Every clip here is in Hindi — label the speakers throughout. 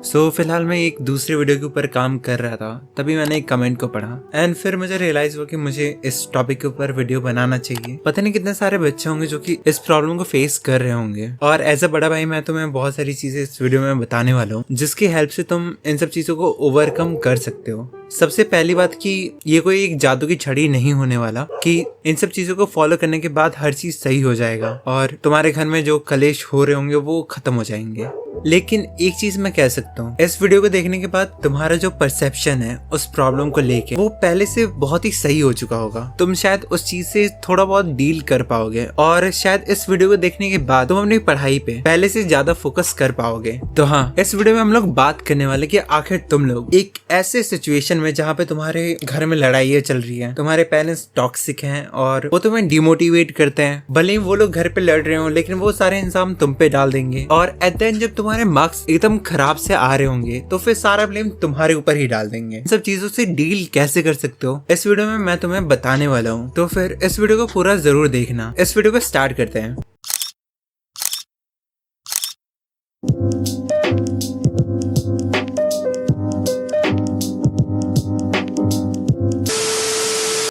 Speaker 1: फिलहाल मैं एक दूसरे वीडियो के ऊपर काम कर रहा था, तभी मैंने एक कमेंट को पढ़ा एंड फिर मुझे रियलाइज हुआ कि मुझे इस टॉपिक के ऊपर वीडियो बनाना चाहिए। पता नहीं कितने सारे बच्चे होंगे जो कि इस प्रॉब्लम को फेस कर रहे होंगे, और एज अ बड़ा भाई मैं तुम्हें बहुत सारी चीजें इस वीडियो में बताने वाला हूँ जिसकी हेल्प से तुम इन सब चीजों को ओवरकम कर सकते हो। सबसे पहली बात कि ये कोई एक जादू की छड़ी नहीं होने वाला कि इन सब चीजों को फॉलो करने के बाद हर चीज सही हो जाएगा और तुम्हारे घर में जो कलेश हो रहे होंगे वो खत्म हो जाएंगे। लेकिन एक चीज मैं कह सकता हूँ, इस वीडियो को देखने के बाद तुम्हारा जो परसेप्शन है उस प्रॉब्लम को लेके वो पहले से बहुत ही सही हो चुका होगा। तुम शायद उस चीज से थोड़ा बहुत डील कर पाओगे और शायद इस वीडियो को देखने के बाद तुम अपनी पढ़ाई पे पहले से ज्यादा फोकस कर पाओगे। तो हाँ, इस वीडियो में हम लोग बात करने वाले कि आखिर तुम लोग एक ऐसे सिचुएशन में जहाँ पे तुम्हारे घर में लड़ाइयाँ चल रही है, तुम्हारे पेरेंट्स टॉक्सिक हैं और वो तुम्हें डिमोटिवेट करते हैं, भले ही वो लोग घर पे लड़ रहे हो लेकिन वो सारे इंसान तुम पे डाल देंगे और एट द एंड जब तुम्हारे मार्क्स एकदम खराब से आ रहे होंगे तो फिर सारा ब्लेम तुम्हारे ऊपर ही डाल देंगे। इन सब चीजों से डील कैसे कर सकते हो इस वीडियो में मैं तुम्हें बताने वाला हूँ, तो फिर इस वीडियो को पूरा जरूर देखना। इस वीडियो को स्टार्ट करते हैं।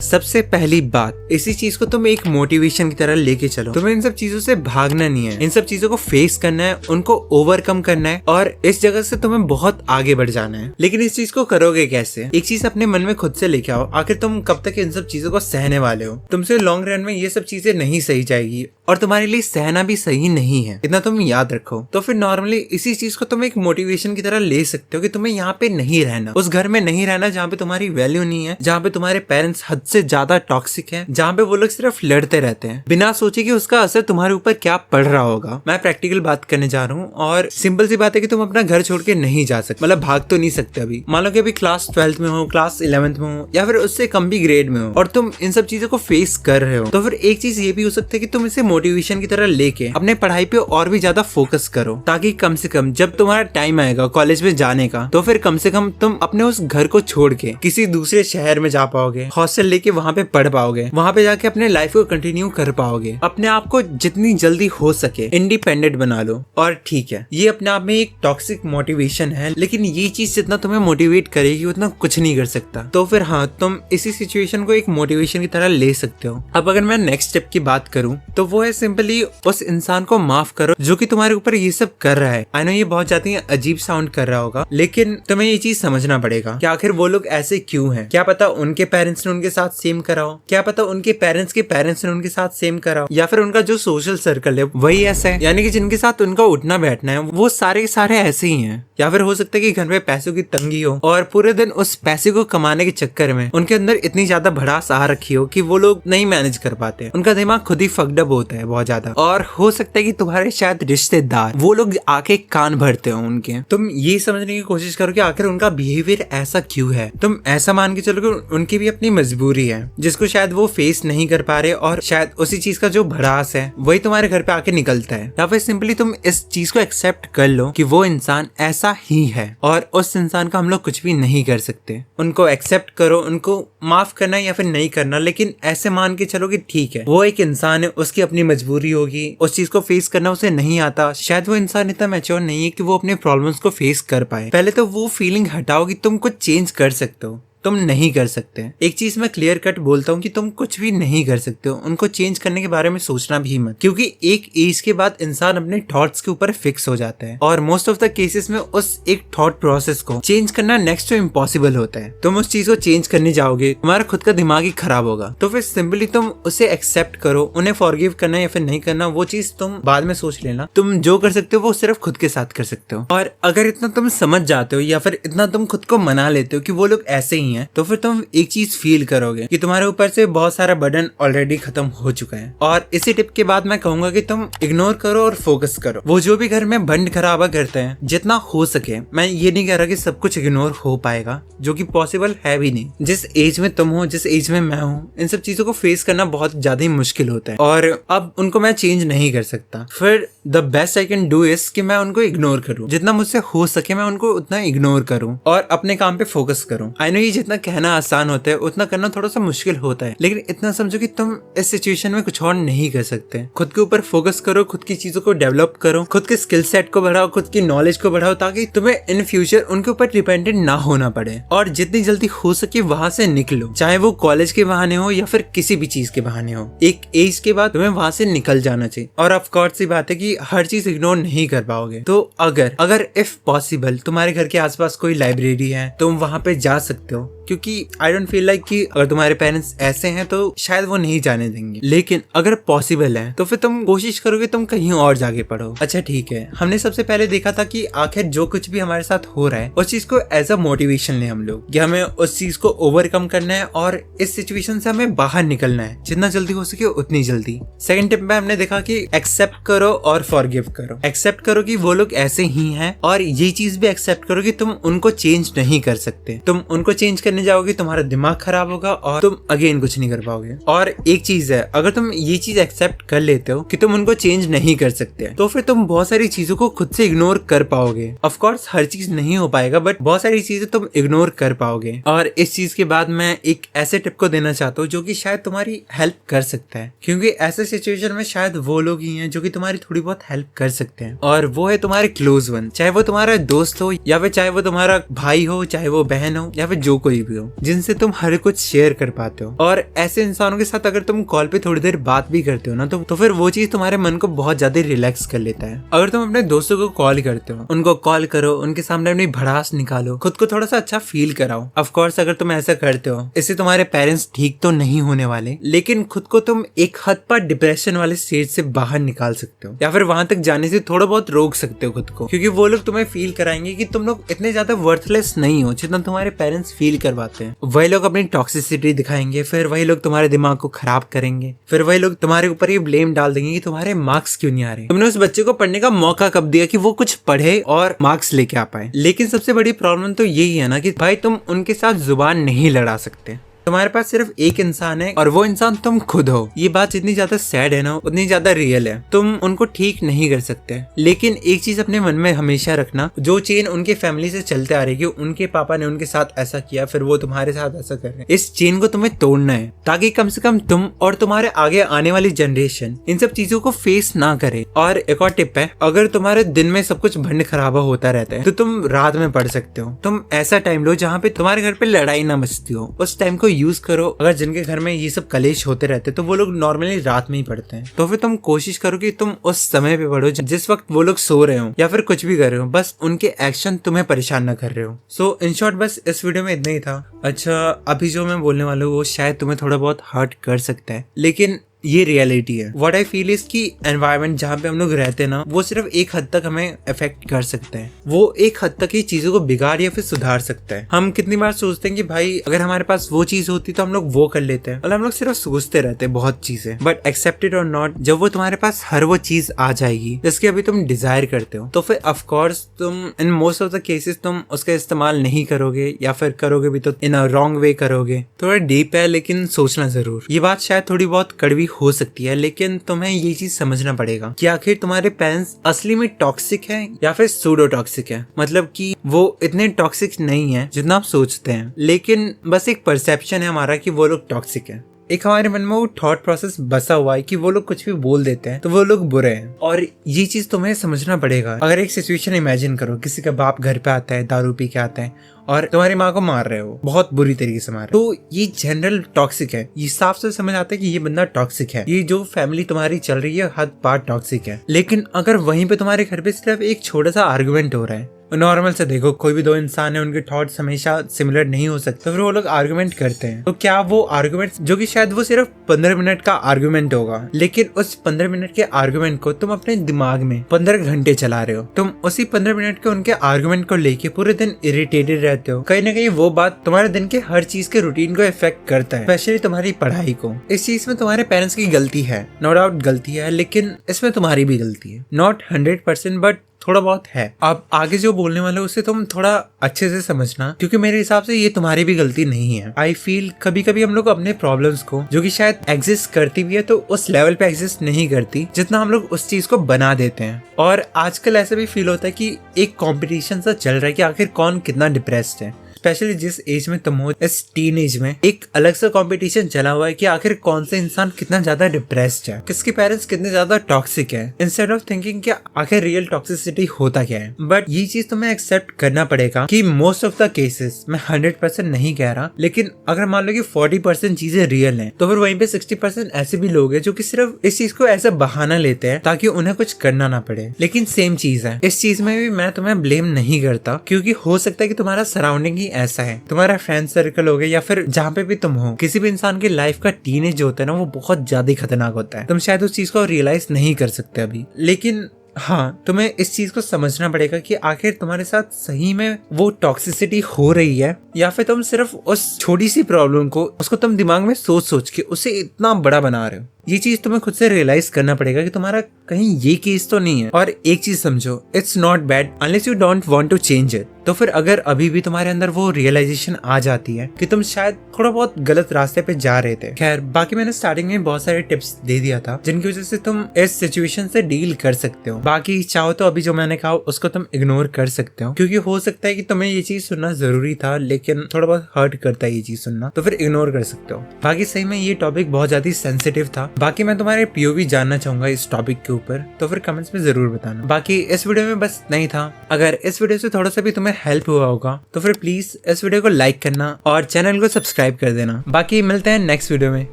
Speaker 1: सबसे पहली बात, इसी चीज को तुम एक मोटिवेशन की तरह लेके चलो। तुम्हें इन सब चीजों से भागना नहीं है, इन सब चीजों को फेस करना है, उनको ओवरकम करना है और इस जगह से तुम्हें बहुत आगे बढ़ जाना है। लेकिन इस चीज को करोगे कैसे? एक चीज अपने मन में खुद से लेके आओ, आखिर तुम कब तक इन सब चीजों को सहने वाले हो? तुमसे लॉन्ग रन में ये सब चीजें नहीं सही जाएगी और तुम्हारे लिए सहना भी सही नहीं है, इतना तुम याद रखो। तो फिर नॉर्मली इसी चीज को तुम एक मोटिवेशन की तरह ले सकते हो कि तुम्हें यहाँ पे नहीं रहना, उस घर में नहीं रहना जहाँ पे तुम्हारी वैल्यू नहीं है, जहाँ पे तुम्हारे पेरेंट्स हद से ज्यादा टॉक्सिक हैं, जहाँ पे वो लोग सिर्फ लड़ते रहते हैं बिना सोचे कि उसका असर तुम्हारे ऊपर क्या पड़ रहा होगा। मैं प्रैक्टिकल बात करने जा रहा हूँ और सिंपल सी बात है कि तुम अपना घर छोड़ के नहीं जा सकते, मतलब भाग तो नहीं सकते। अभी मान लो कि अभी क्लास 12th में हो, क्लास 11th में हो या फिर उससे कम भी ग्रेड में हो और तुम इन सब चीजों को फेस कर रहे हो, तो फिर एक चीज ये भी हो सकता है कि तुम इसे मोटिवेशन की तरह लेके अपने पढ़ाई पे और भी ज्यादा फोकस करो, ताकि कम से कम जब तुम्हारा टाइम आएगा कॉलेज में जाने का तो फिर कम से कम तुम अपने उस घर को छोड़ के किसी दूसरे शहर में जा पाओगे, हॉस्टल लेके वहाँ पे पढ़ पाओगे, वहाँ पे जाके अपने लाइफ को कंटिन्यू कर पाओगे। अपने आप को जितनी जल्दी हो सके इंडिपेंडेंट बना लो। और ठीक है, ये अपने आप में एक टॉक्सिक मोटिवेशन है, लेकिन ये चीज जितना तुम्हें मोटिवेट करेगी उतना कुछ नहीं कर सकता। तो फिर हाँ, तुम इसी सिचुएशन को एक मोटिवेशन की तरह ले सकते हो। अब अगर मैं नेक्स्ट स्टेप की बात करूँ तो वो है सिंपली उस इंसान को माफ करो जो कि तुम्हारे ऊपर ये सब कर रहा है। आई नो ये बहुत ज्यादा अजीब साउंड कर रहा होगा, लेकिन तुम्हें ये चीज समझना पड़ेगा कि आखिर वो लोग ऐसे क्यों हैं। क्या पता उनके पेरेंट्स ने उनके साथ सेम करा हो, क्या पता उनके पेरेंट्स के पेरेंट्स ने उनके साथ सेम करा हो, या फिर उनका जो सोशल सर्कल है वही ऐसा है, यानी कि जिनके साथ उनका उठना बैठना है वो सारे ऐसे ही हैं। या फिर हो सकता है कि घर में पैसों की तंगी हो और पूरे दिन उस पैसे को कमाने के चक्कर में उनके अंदर इतनी ज्यादा भड़ास आ रखी हो कि वो लोग नहीं मैनेज कर पाते, उनका दिमाग खुद ही फक्ड अप होता है बहुत ज्यादा। और हो सकता है कि तुम्हारे शायद रिश्तेदार वो लोग आके कान भरते हो उनके। तुम ये समझने की कोशिश करो कि आखिर उनका बिहेवियर ऐसा क्यों है। तुम ऐसा मान के चलो कि उनकी भी अपनी मजबूरी है जिसको शायद वो फेस नहीं कर पा रहे और शायद उसी चीज का जो भड़ास है वही तुम्हारे घर पे आके निकलता है। या फिर सिंपली तुम इस चीज को एक्सेप्ट कर लो कि वो इंसान ऐसा ही है और उस इंसान का हम लोग कुछ भी नहीं कर सकते। उनको एक्सेप्ट करो, उनको माफ करना या फिर नहीं करना, लेकिन ऐसे मान के चलो कि ठीक है वो एक इंसान है, उसकी अपनी मजबूरी होगी, उस चीज को फेस करना उसे नहीं आता, शायद वो इंसान इतना मैच्योर नहीं है कि वो अपने प्रॉब्लम्स को फेस कर पाए। पहले तो वो फीलिंग हटाओ कि तुम कुछ चेंज कर सकते हो। तुम नहीं कर सकते। एक चीज मैं क्लियर कट बोलता हूँ कि तुम कुछ भी नहीं कर सकते हो, उनको चेंज करने के बारे में सोचना भी मत, क्योंकि एक एज के बाद इंसान अपने थॉट्स के ऊपर फिक्स हो जाता है और मोस्ट ऑफ द केसेस में उस एक थॉट प्रोसेस को चेंज करना नेक्स्ट टू इम्पॉसिबल होता है। तुम उस चीज को चेंज करने जाओगे, तुम्हारा खुद का दिमाग ही खराब होगा। तो फिर सिंपली तुम उसे एक्सेप्ट करो, उन्हें फॉरगिव करना या फिर नहीं करना वो चीज तुम बाद में सोच लेना। तुम जो कर सकते हो वो सिर्फ खुद के साथ कर सकते हो। और अगर इतना तुम समझ जाते हो या फिर इतना तुम खुद को मना लेते हो कि वो लोग ऐसे ही हैं, तो फिर तुम एक चीज फील करोगे कि तुम्हारे ऊपर से बहुत सारा बर्डन ऑलरेडी खत्म हो चुका है। और इसी टिप के बाद मैं कहूंगा कि तुम इग्नोर करो और फोकस करो। वो जो भी घर में बंड खराबा करते हैं, जितना हो सके, मैं ये नहीं कह रहा कि सब कुछ इग्नोर हो पाएगा, जो कि पॉसिबल है भी नहीं। जिस एज में तुम हो, जिस एज में मैं हूँ, इन सब चीजों को फेस करना बहुत ज्यादा ही मुश्किल होता है और अब उनको मैं चेंज नहीं कर सकता। फिर the best I can do is कि मैं उनको इग्नोर करूँ, जितना मुझसे हो सके मैं उनको उतना इग्नोर करूँ और अपने काम पे फोकस करूँ। आई नो ये जितना कहना आसान होता है उतना करना थोड़ा सा मुश्किल होता है, लेकिन इतना समझो कि तुम इस सिचुएशन में कुछ और नहीं कर सकते। खुद के ऊपर फोकस करो, खुद की चीजों को डेवलप करो, खुद के स्किल सेट को बढ़ाओ, खुद की नॉलेज को बढ़ाओ, ताकि तुम्हें इन फ्यूचर उनके ऊपर डिपेंडेंट ना होना पड़े। और जितनी जल्दी हो सके वहां से निकलो, चाहे वो कॉलेज के बहाने हो या फिर किसी भी चीज के बहाने हो। एक एज के बाद तुम्हें वहां से निकल जाना चाहिए। और ऑफ कोर्स सी बात है कि हर चीज इग्नोर नहीं कर पाओगे, तो अगर इफ पॉसिबल तुम्हारे घर के आसपास कोई लाइब्रेरी है, तुम वहां पे जा सकते हो, क्योंकि आई डोंट फील लाइक कि अगर तुम्हारे पेरेंट्स ऐसे हैं तो शायद वो नहीं जाने देंगे, लेकिन अगर पॉसिबल है तो फिर तुम कोशिश करोगे तुम कहीं और जाके पढ़ो। अच्छा ठीक है, हमने सबसे पहले देखा था कि आखिर जो कुछ भी हमारे साथ हो रहा है उस चीज को एज अ मोटिवेशन ले हम लोग, कि हमें उस चीज को ओवरकम करना है और इस सिचुएशन से हमें बाहर निकलना है जितना जल्दी हो सके उतनी जल्दी। सेकंड टिप में हमने देखा कि एक्सेप्ट करो और फॉरगिव करो। एक्सेप्ट करो कि वो लोग ऐसे ही हैं, और ये चीज भी एक्सेप्ट करो कि तुम उनको चेंज नहीं कर सकते। तुम उनको चेंज करने जाओगे तुम्हारा दिमाग खराब होगा और तुम अगेन कुछ नहीं कर पाओगे। और एक चीज है, अगर तुम ये चीज एक्सेप्ट कर लेते हो कि तुम उनको चेंज नहीं कर सकते, तो फिर तुम बहुत सारी चीजों को खुद से इग्नोर कर पाओगे। ऑफ कोर्स हर चीज नहीं हो पाएगा, बट बहुत सारी चीजें तुम इग्नोर कर पाओगे। और इस चीज के बाद मैं एक ऐसे टिप को देना चाहता हूँ जो कि शायद तुम्हारी हेल्प कर सकता है, क्योंकि ऐसे सिचुएशन में शायद वो लोग ही हैं जो कि तुम्हारी थोड़ी बहुत हेल्प कर सकते हैं, और वो है तुम्हारे क्लोज वन। चाहे वो तुम्हारा दोस्त हो या फिर चाहे वो तुम्हारा भाई हो, चाहे वो बहन हो या फिर जो कोई भी हो, जिनसे तुम हर कुछ शेयर कर पाते हो। और ऐसे इंसानों के साथ अगर तुम कॉल पे थोड़ी देर बात भी करते हो ना, तो फिर वो चीज तुम्हारे मन को बहुत ज्यादा रिलैक्स कर लेता है। अगर तुम अपने दोस्तों को कॉल करते हो, उनको कॉल करो, उनके सामने अपनी भड़ास निकालो, खुद को थोड़ा सा अच्छा फील कराओ। ऑफ कोर्स अगर तुम ऐसा करते हो, इससे तुम्हारे पेरेंट्स ठीक तो नहीं होने वाले, लेकिन खुद को तुम एक हद पर डिप्रेशन वाले स्टेज से बाहर निकाल सकते हो, या फिर वहां तक जाने से थोड़ा बहुत रोक सकते हो खुद को, क्योंकि वो लोग तुम्हें फील कराएंगे कि तुम लोग इतने ज्यादा वर्थलेस नहीं हो जितना तुम्हारे पेरेंट्स फील करवाते हैं। वही लोग अपनी टॉक्सिसिटी दिखाएंगे, फिर वही लोग तुम्हारे दिमाग को खराब करेंगे, फिर वही लोग तुम्हारे ऊपर ये ब्लेम डाल देंगे कि तुम्हारे मार्क्स क्यों नहीं आ रहे। तुमने उस बच्चे को पढ़ने का मौका कब दिया कि वो कुछ पढ़े और मार्क्स लेके आ पाए। लेकिन सबसे बड़ी प्रॉब्लम तो यही है ना कि भाई तुम उनके साथ जुबान नहीं लड़ा सकते। तुम्हारे पास सिर्फ एक इंसान है और वो इंसान तुम खुद हो। ये बात जितनी ज्यादा सैड है ना उतनी ज्यादा रियल है। तुम उनको ठीक नहीं कर सकते, लेकिन एक चीज अपने मन में हमेशा रखना, जो चेन उनके फैमिली से चलते आ रही है, उनके पापा ने उनके साथ ऐसा किया, फिर वो तुम्हारे साथ ऐसा कर रहे हैं, इस चेन को तुम्हें तोड़ना है, ताकि कम से कम तुम और तुम्हारे आगे आने वाली जनरेशन इन सब चीजों को फेस ना करे। और एक और टिप है, अगर तुम्हारे दिन में सब कुछ भंड खराबा होता रहता है तो तुम रात में पढ़ सकते हो। तुम ऐसा टाइम लो जहाँ पे तुम्हारे घर पे लड़ाई ना मचती हो, उस टाइम को यूज करो। अगर जिनके घर में ये सब कलेश होते रहते तो वो लोग नॉर्मली रात में ही पढ़ते हैं, तो फिर तुम कोशिश करो कि तुम उस समय पे पढ़ो जिस वक्त वो लोग सो रहे हो या फिर कुछ भी कर रहे हो, बस उनके एक्शन तुम्हें परेशान ना कर रहे हो। सो इन शॉर्ट बस इस वीडियो में इतना ही था। अच्छा, अभी जो मैं बोलने वाला हूँ वो शायद तुम्हें थोड़ा बहुत हर्ट कर सकता है, लेकिन ये रियलिटी है। व्हाट आई फील इज कि एनवायरनमेंट जहाँ पे हम लोग रहते हैं ना, वो सिर्फ एक हद तक हमें अफेक्ट कर सकते हैं। वो एक हद तक ही चीजों को बिगाड़ या फिर सुधार सकता है। हम कितनी बार सोचते हैं कि भाई अगर हमारे पास वो चीज होती तो हम लोग वो कर लेते हैं, और हम लोग सिर्फ सोचते रहते हैं बहुत चीजें। बट एक्सेप्टेड और नॉट, जब वो तुम्हारे पास हर वो चीज आ जाएगी जिसकी अभी तुम डिजायर करते हो, तो फिर ऑफकोर्स तुम in most of the cases तुम उसका इस्तेमाल नहीं करोगे, या फिर करोगे भी तो इन अ रॉन्ग वे करोगे। थोड़ा डीप है लेकिन सोचना जरूर। ये बात शायद थोड़ी बहुत कड़वी हो सकती है, लेकिन तुम्हें ये चीज समझना पड़ेगा कि आखिर तुम्हारे पेरेंट्स असली में टॉक्सिक है या फिर सूडो टॉक्सिक है। मतलब कि वो इतने टॉक्सिक नहीं है जितना आप सोचते हैं, लेकिन बस एक परसेप्शन है हमारा कि वो लोग टॉक्सिक है। एक हमारे मन में वो थॉट प्रोसेस बसा हुआ है कि वो लोग कुछ भी बोल देते हैं तो वो लोग बुरे हैं, और ये चीज तुम्हें समझना पड़ेगा। अगर एक सिचुएशन इमेजिन करो, किसी का बाप घर पे आता है, दारू पी के आता है और तुम्हारी माँ को मार रहे हो, बहुत बुरी तरीके से मार रहे हो, तो ये जनरल टॉक्सिक है। ये साफ से समझ आता है कि ये बंदा टॉक्सिक है। ये जो फैमिली तुम्हारी चल रही है हद पार टॉक्सिक है। लेकिन अगर वहीं पे तुम्हारे घर पे सिर्फ एक छोटा सा आर्गुमेंट हो रहा है, नॉर्मल से देखो, कोई भी दो इंसान है, उनके थॉट्स हमेशा सिमिलर नहीं हो सकते, फिर वो लोग आर्गुमेंट करते हैं, तो क्या वो आर्गुमेंट जो कि शायद वो सिर्फ 15 मिनट का आर्गुमेंट होगा, लेकिन उस 15 मिनट के आर्गुमेंट को तुम अपने दिमाग में 15 घंटे चला रहे हो। तुम उसी 15 मिनट के उनके आर्गुमेंट को लेके पूरे दिन इरिटेटेड रहते हो। कहीं ना कहीं वो बात तुम्हारे दिन के हर चीज के रूटीन को इफेक्ट करता है, स्पेशली तुम्हारी पढ़ाई को। इस चीज में तुम्हारे पेरेंट्स की गलती है, नो डाउट गलती है, लेकिन इसमें तुम्हारी भी गलती है। नॉट 100% बट थोड़ा बहुत है। अब आगे जो बोलने वाले उसे तुम थोड़ा अच्छे से समझना, क्योंकि मेरे हिसाब से ये तुम्हारी भी गलती नहीं है। आई फील कभी कभी हम लोग अपने प्रॉब्लम्स को, जो कि शायद एग्जिस्ट करती भी है, तो उस लेवल पे एग्जिस्ट नहीं करती जितना हम लोग उस चीज को बना देते हैं। और आजकल ऐसा भी फील होता है कि एक कंपटीशन सा चल रहा है कि आखिर कौन कितना डिप्रेस्ड है। स्पेशली जिस एज में तुम हो, इस टीन एज में एक अलग सा कंपटीशन चला हुआ है कि आखिर कौन सा इंसान कितना ज्यादा डिप्रेस्ड है, किसके पेरेंट्स कितने ज्यादा टॉक्सिक है, इंस्टेड ऑफ थिंकिंग कि आखिर रियल टॉक्सिसिटी होता क्या है। बट ये चीज तुम्हें एक्सेप्ट करना पड़ेगा कि मोस्ट ऑफ द केसेस, मैं 100% नहीं कह रहा, लेकिन अगर मान लो कि 40% चीजें रियल हैं, तो फिर वहीं पे 60% ऐसे भी लोग हैं जो कि सिर्फ इस चीज को ऐसा बहाना लेते हैं ताकि उन्हें कुछ करना ना पड़े। लेकिन सेम चीज है, इस चीज में भी मैं तुम्हें ब्लेम नहीं करता, क्योंकि हो सकता है कि तुम्हारा सराउंडिंग ही ऐसा है, तुम्हारा फ्रेंड सर्कल हो गया या फिर जहाँ पे भी तुम हो, किसी भी इंसान की लाइफ का टीनेज जो होता है ना, वो बहुत ज्यादा खतरनाक होता है। तुम शायद उस चीज को रियलाइज नहीं कर सकते अभी, लेकिन हाँ, तुम्हें इस चीज को समझना पड़ेगा कि आखिर तुम्हारे साथ सही में वो टॉक्सिसिटी हो रही है या फिर तुम सिर्फ उस छोटी सी प्रॉब्लम को, उसको तुम दिमाग में सोच सोच के उसे इतना बड़ा बना रहे हो। ये चीज तुम्हें खुद से रियलाइज करना पड़ेगा कि तुम्हारा कहीं ये केस तो नहीं है। और एक चीज समझो, it's not bad unless you don't want to change it. तो फिर अगर अभी भी तुम्हारे अंदर वो रियलाइजेशन आ जाती है कि तुम शायद थोड़ा बहुत गलत रास्ते पे जा रहे थे, खैर बाकी मैंने स्टार्टिंग में बहुत सारे टिप्स दे दिया था जिनकी वजह से तुम इस सिचुएशन से डील कर सकते हो। बाकी चाहो तो अभी जो मैंने कहा उसको तुम इग्नोर कर सकते हो, क्योंकि हो सकता है कि तुम्हें ये चीज सुनना जरूरी था, लेकिन थोड़ा बहुत हर्ट करता है ये चीज सुनना, तो फिर इग्नोर कर सकते हो। बाकी सही में ये टॉपिक बहुत ज्यादा सेंसिटिव था। बाकी मैं तुम्हारे पीओवी जानना चाहूंगा इस टॉपिक के ऊपर, तो फिर कमेंट्स में जरूर बताना। बाकी इस वीडियो में बस नहीं था, अगर इस वीडियो से थोड़ा सा भी तुम्हें हेल्प हुआ होगा तो फिर प्लीज इस वीडियो को लाइक करना और चैनल को सब्सक्राइब कर देना। बाकी मिलते हैं नेक्स्ट वीडियो में।